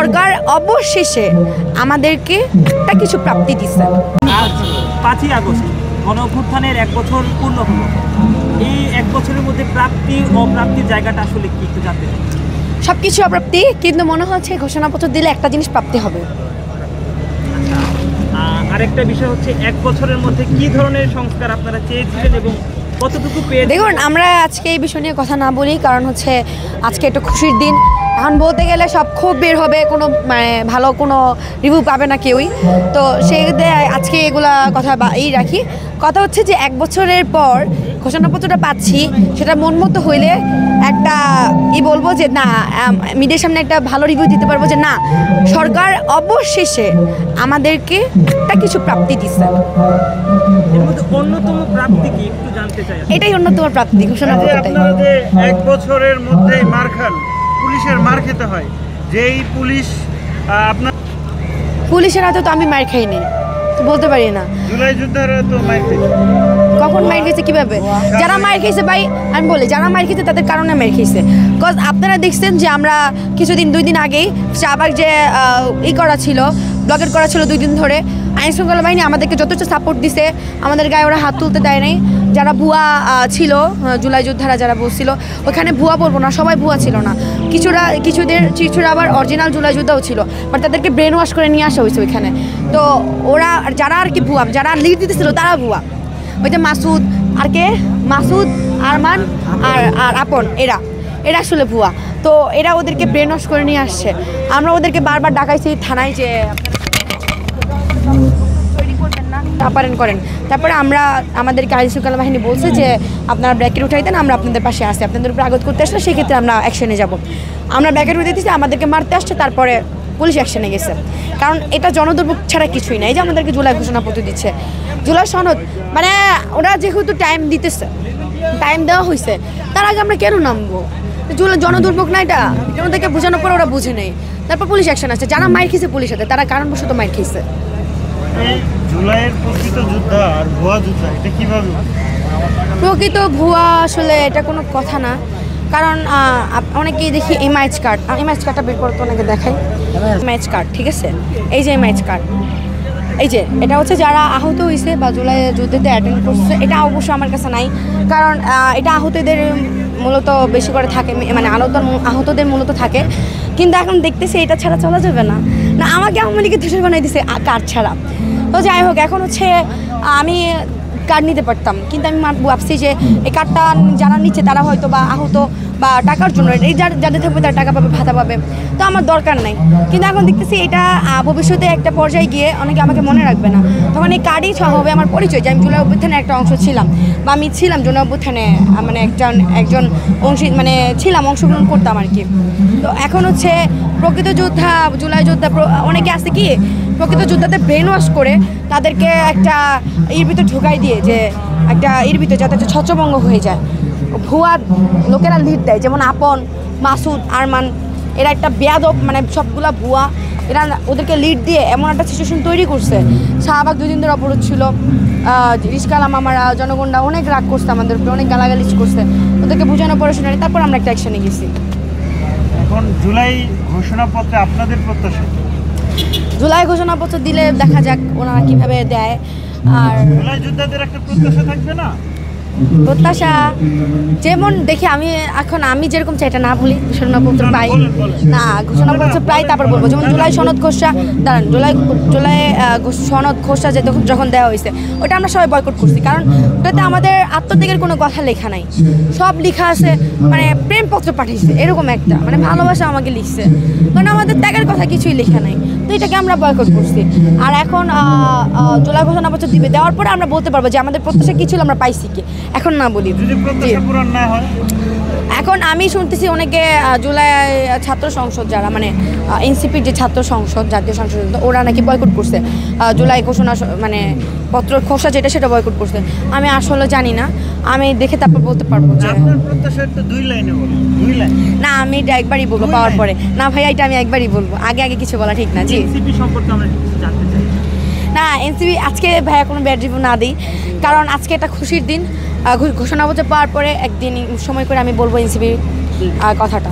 সরকার অবশেষে আমাদেরকে একটা কিছু প্রাপ্তি দিচ্ছে। আজ 5ই আগস্ট গণঅভ্যুত্থানের 1 বছর পূর্ণ হলো। এই 1 বছরের মধ্যে প্রাপ্তি অপ্রাপ্তির জায়গাটা আসলে কি একটু জানতে চাই। সব কিছু অপ্রাপ্তি, কিন্তু মনে হচ্ছে ঘোষণাপত্র দিলে একটা জিনিস প্রাপ্তি হবে। আরেকটা বিষয় হচ্ছে 1 বছরের মধ্যে কি ধরনের সংস্কার আপনারা চেয়েছিলেন এবং কতটুকু পেয়েছেন? দেখুন, আমরা আজকে এই বিষয় নিয়ে কথা না বলি, কারণ হচ্ছে আজকে একটা খুশির দিন। এখন বলতে গেলে সব ক্ষোভ বের হবে, কোনো ভালো কোনো রিভিউ পাবে না কেউই। তো সেই আজকে এগুলা কথা রাখি। কথা হচ্ছে যে 1 বছরের পর ঘোষণাপত্রটা পাচ্ছি, সেটা মন মতো হইলে একটা বলবো যে না, মিডিয়ার সামনে একটা ভালো রিভিউ দিতে পারবো যে না, সরকার অবশেষে আমাদেরকে একটা কিছু প্রাপ্তি দিচ্ছে। এর মধ্যে অন্যতম প্রাপ্তি কি একটু জানতে চাই। এটাই অন্যতম প্রাপ্তি, ঘোষণাপত্রটাই। আপনারা যে 1 বছরের মধ্যেই মার খান, পুলিশের মার খেতে হয়, যেই পুলিশ আপনার পুলিশের হাতে তো আমি মার খাইনি, তো বলতে পারি না। জুলাই যোদ্ধারা তো মার খেয়েছে। কখন মার খেয়েছে, কিভাবে? যারা মার খেয়েছে ভাই, আমি বলি যারা মার খেয়েছে তাদের কারণে মার খেয়েছে। বিকজ আপনারা দেখছেন যে আমরা 2 দিন আগেই শাহবাগ যে করা ছিল, ব্লকেট করা ছিল 2 দিন ধরে, আইন শৃঙ্খলা বাহিনী আমাদেরকে যথেষ্ট সাপোর্ট দিছে, আমাদের গায়ে ওরা হাত তুলতে দেয় নাই। যারা ছিল জুলাই যোদ্ধারা যারা বলছিল, ওখানে ভুয়া বলবো না, সবাই ভুয়া ছিল না, কিছুরা আবার অরিজিনাল জুলাই যোদ্ধাও ছিল, বাট তাদেরকে ব্রেন ওয়াশ করে নিয়ে আসা হয়েছে ওইখানে। তো ওরা যারা আর কি ভুয়া, যারা লিড দিতেছিল তারা ভুয়া। ওই যে মাসুদ, আরমান আর আপন, এরা আসলে ভুয়া। তো এরা ওদেরকে ব্রেন ওয়াশ করে নিয়ে আসছে। আমরা ওদেরকে বারবার ডাকাইছি থানায় যে করেন। তারপরে আমাদেরকে আইন শৃঙ্খলা বাহিনী বলছে যে আপনারা ব্র্যাকেট উঠাই দেন, আমরা আপনাদের পাশে আসি, আপনাদের উপরে আঘাত করতে আসলে সেক্ষেত্রে আমরা অ্যাকশনে যাব। আমরা ব্র্যাকেট উঠে দিচ্ছি, আমাদেরকে মারতে আসছে, তারপরে পুলিশ অ্যাকশনে গেছে। কারণ এটা জনদুর্ভোগ ছাড়া কিছুই না। এই যে আমাদেরকে জুলাই ঘোষণাপত্র দিচ্ছে, জুলাই সনদ, মানে ওরা যেহেতু টাইম দেওয়া হয়েছে, তার আগে আমরা কেন নামবো? জনদুর্ভোগ না এটা, ওদেরকে বোঝানোর পর ওরা বুঝে নেই, তারপর পুলিশ অ্যাকশন আসছে। যারা মার খেয়েছে পুলিশ হাতে, তারা কারণবশত মার খেয়েছে। জুলাইয়ের প্রকৃত যোদ্ধা আর ভুয়া যোদ্ধা, এটা কিভাবে? প্রকৃত ভুয়া আসলে এটা কোনো কথা না, কারণ অনেকেই দেখি এমআইএচ কার্ডটা বের করতে অনেকে দেখায়। এমআইএচ কার্ড, ঠিক আছে, এই যে এমআইএচ কার্ড, এই যে এটা হচ্ছে যারা আহত হয়েছে বা জুলাই যুদ্ধেতে অ্যাটেন্ড করছে, এটা অবশ্য আমার কাছে নাই, কারণ এটা আহতদের মূলত বেশি করে থাকে, মানে আহতদের মূলত থাকে। কিন্তু এখন দেখতেছি এটা ছাড়া চলা যাবে না, আমাকে আওয়ামী লীগের দোষর বানাই দিছে কার্ড ছাড়া। তো যাই হোক, এখন হচ্ছে আমি কার্ড নিতে পারতাম, কিন্তু আমি ভাবছি যে এই কার্ডটা যারা নিচ্ছে তারা হয়তো বা আহত বা টাকার জন্য, এই যাদের থাকবে তারা টাকা পাবে, ভাতা পাবে, তো আমার দরকার নাই। কিন্তু এখন দেখতেছি এটা ভবিষ্যতে একটা পর্যায়ে গিয়ে অনেকে আমাকে মনে রাখবে না, তখন এই কার্ডই হবে আমার পরিচয় যে আমি জুলাই অভ্যুত্থানের একটা অংশ ছিলাম, বা আমি ছিলাম জুলাই অভ্যুত্থানে, মানে একজন অংশগ্রহণ করতাম আর কি। তো এখন হচ্ছে প্রকৃত যোদ্ধা, জুলাই যোদ্ধা, অনেকে আছে কি প্রকৃত যোদ্ধাদের ব্রেন ওয়াশ করে তাদেরকে একটা ভিতরে ঢুকাই দিয়ে, যে একটা ভিতরে যাতে ছত্রভঙ্গ হয়ে যায়। ভুয়া লোকেরা লিড দেয়, যেমন আপন, মাসুদ, আরমান, এরা একটা বেয়াদব, মানে সবগুলা ভুয়া। এরা ওদেরকে লিড দিয়ে এমন একটা সিচুয়েশন তৈরি করছে। শাহবাগ 2 দিন ধরে অবরোধ ছিল, রিস্কালাম, আমরা জনগণরা অনেক রাগ করছে, আমাদের উপরে অনেক গালাগালিজ করছে, ওদেরকে বোঝানো পড়াশোনা, তারপর আমরা একটা অ্যাকশনে গেছি। এখন জুলাই ঘোষণাপত্রে আপনাদের প্রত্যাশা? জুলাই ঘোষণাপত্র দিলে দেখা যাক ওনারা কিভাবে দেয়। আর জুলাই যোদ্ধাদের একটা প্রত্যাশা থাকবে না? প্রত্যাশা যেমন দেখি, আমি যেরকম চাই এটা না বলি, ঘোষণাপত্র পাই না, ঘোষণাপত্র প্রায় তারপর বলবো। যেমন জুলাই সনদ খসড়া, জুলাই সনদ খসড়া যখন দেওয়া হয়েছে, ওটা আমরা সবাই বয়কট করছি, কারণ ওটাতে আমাদের আত্মত্যাগের কোনো কথা লেখা নাই, সব লেখা আছে মানে প্রেমপত্র পাঠিয়েছে এরকম একটা, মানে ভালোবাসা আমাকে লিখছে, কারণ আমাদের ত্যাগের কথা কিছুই লেখা নাই। তো এটাকে আমরা বয়কট করছি। আর এখন জুলাই ঘোষণাপত্র দেওয়ার পরে আমরা বলতে পারবো যে আমাদের প্রত্যাশা কি ছিল, আমরা পাইছি কি। এখন না বলি, এখন আমি শুনতেছি অনেকে জুলাই ছাত্র সংসদ, যারা মানে এনসিপির যে ছাত্র সংসদ, জাতীয় সংসদ, ওরা নাকি বয়কট করছে জুলাই ঘোষণা, মানে পত্র খসড়া যেটা, সেটা বয়কট করছে। আমি আসলে জানি না, আমি দেখে তারপর বলতে পারবো যে না, আমি এটা একবারই বলবো পাওয়ার পরে। না ভাইয়া, এটা আমি একবারই বলবো, আগে কিছু বলা ঠিক না। জি, এনসিপি সম্পর্কে আমরা কিছু জানতে চাই। না, এনসিপি আজকে ভাইয়া কোনো ব্যাড রিভিউ না দিই, কারণ আজকে একটা খুশির দিন। ঘোষণাপত্র পাওয়ার পরে একদিন সময় করে আমি বলবো এনসিপির কথাটা।